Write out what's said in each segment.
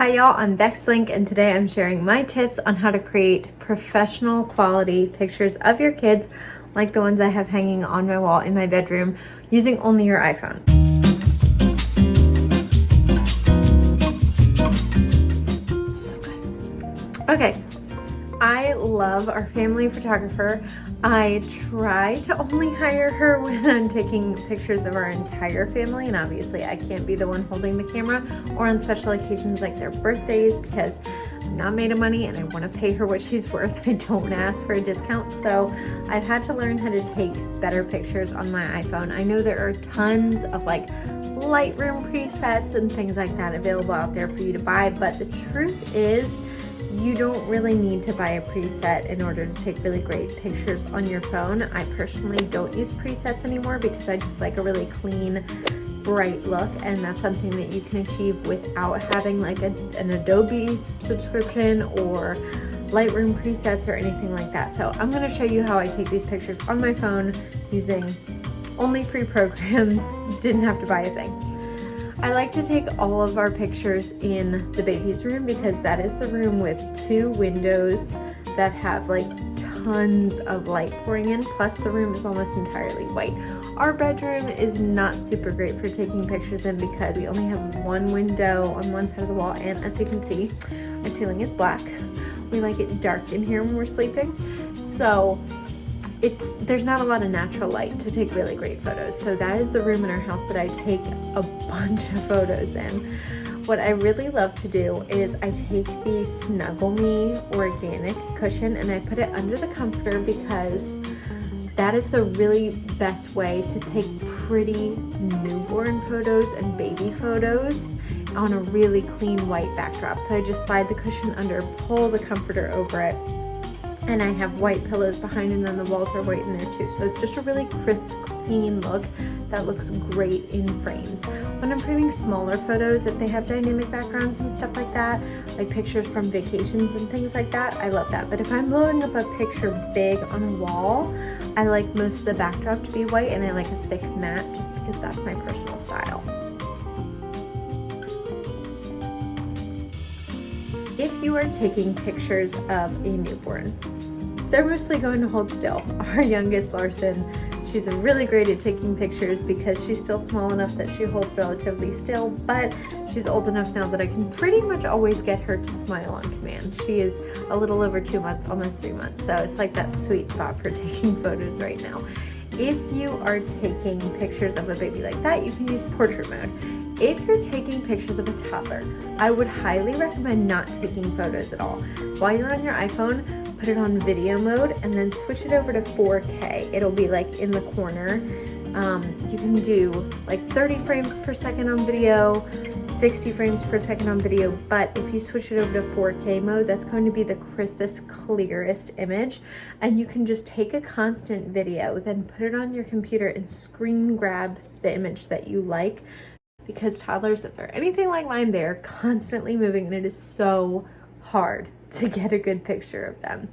Hi y'all, I'm Becs Lynk, and today I'm sharing my tips on how to create professional quality pictures of your kids like the ones I have hanging on my wall in my bedroom using only your iPhone. Okay, I love our family photographer. I try to only hire her when I'm taking pictures of our entire family, and obviously I can't be the one holding the camera, or on special occasions like their birthdays, because I'm not made of money and I want to pay her what she's worth. I don't ask for a discount, so I've had to learn how to take better pictures on my iPhone. I know there are tons of like Lightroom presets and things like that available out there for you to buy, but the truth is you don't really need to buy a preset in order to take really great pictures on your phone. I personally don't use presets anymore because I just like a really clean, bright look, and that's something that you can achieve without having like an Adobe subscription or Lightroom presets or anything like that. So I'm going to show you how I take these pictures on my phone using only free programs. Didn't have to buy a thing. I like to take all of our pictures in the baby's room because that is the room with two windows that have like tons of light pouring in, plus the room is almost entirely white. Our bedroom is not super great for taking pictures in because we only have one window on one side of the wall, and as you can see, our ceiling is black. We like it dark in here when we're sleeping, so there's not a lot of natural light to take really great photos. So that is the room in our house that I take a bunch of photos in. What I really love to do is I take the Snuggle Me organic cushion and I put it under the comforter because that is the really best way to take pretty newborn photos and baby photos on a really clean white backdrop. So I just slide the cushion under, pull the comforter over it, and I have white pillows behind, and then the walls are white in there too. So it's just a really crisp, clean look that looks great in frames. When I'm printing smaller photos, if they have dynamic backgrounds and stuff like that, like pictures from vacations and things like that, I love that. But if I'm blowing up a picture big on a wall, I like most of the backdrop to be white, and I like a thick matte just because that's my personal style. If you are taking pictures of a newborn, they're mostly going to hold still. Our youngest, Larson, she's really great at taking pictures because she's still small enough that she holds relatively still, but she's old enough now that I can pretty much always get her to smile on command. She is a little over 2 months, almost 3 months, so it's like that sweet spot for taking photos right now. If you are taking pictures of a baby like that, you can use portrait mode. If you're taking pictures of a toddler, I would highly recommend not taking photos at all. While you're on your iPhone, put it on video mode and then switch it over to 4K. It'll be like in the corner. You can do like 30 frames per second on video, 60 frames per second on video, but if you switch it over to 4K mode, that's going to be the crispest, clearest image, and you can just take a constant video, then put it on your computer and screen grab the image that you like, because toddlers, if they're anything like mine, they're constantly moving and it is so hard to get a good picture of them.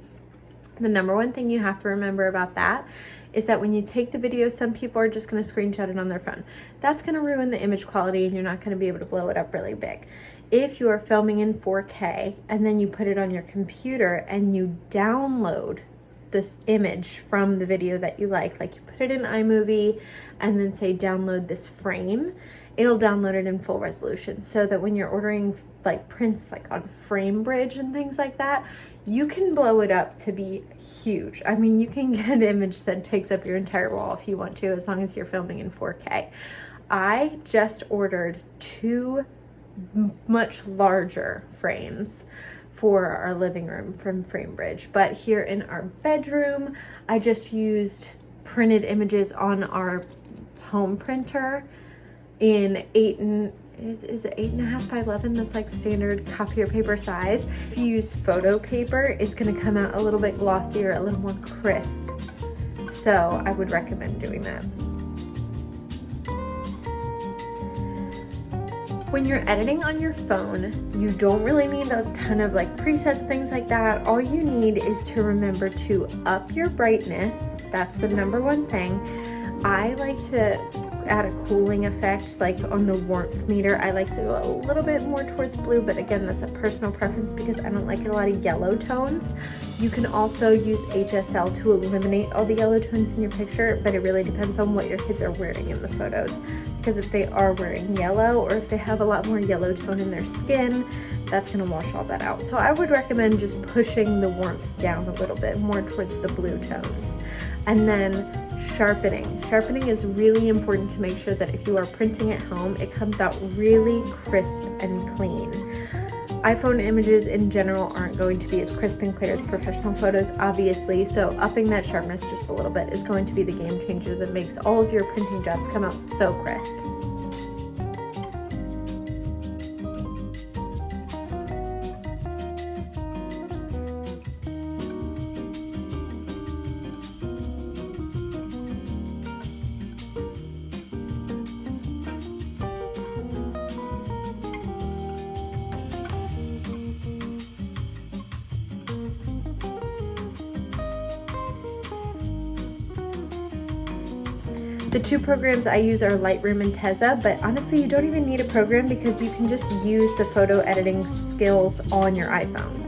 The number one thing you have to remember about that is that when you take the video, some people are just going to screenshot it on their phone. That's going to ruin the image quality and you're not going to be able to blow it up really big. If you are filming in 4K and then you put it on your computer and you download this image from the video that you like you put it in iMovie and then say download this frame, it'll download it in full resolution, so that when you're ordering like prints like on FrameBridge and things like that, you can blow it up to be huge. I mean, you can get an image that takes up your entire wall if you want to, as long as you're filming in 4K. I just ordered 2 much larger frames for our living room from FrameBridge, but here in our bedroom, I just used printed images on our home printer in 8.5 by 11. That's like standard copier paper size. If you use photo paper, it's going to come out a little bit glossier, a little more crisp. So I would recommend doing that. When you're editing on your phone, you don't really need a ton of like presets, things like that. All you need is to remember to up your brightness. That's the number one thing. I like to add a cooling effect, like on the warmth meter, I like to go a little bit more towards blue, but again, that's a personal preference because I don't like a lot of yellow tones. You can also use HSL to eliminate all the yellow tones in your picture, but it really depends on what your kids are wearing in the photos. Because if they are wearing yellow, or if they have a lot more yellow tone in their skin, that's gonna wash all that out. So I would recommend just pushing the warmth down a little bit more towards the blue tones. And then sharpening. Sharpening is really important to make sure that if you are printing at home, it comes out really crisp and clean. iPhone images in general aren't going to be as crisp and clear as professional photos, obviously, so upping that sharpness just a little bit is going to be the game changer that makes all of your printing jobs come out so crisp. The two programs I use are Lightroom and Tezza, but honestly, you don't even need a program because you can just use the photo editing skills on your iPhone.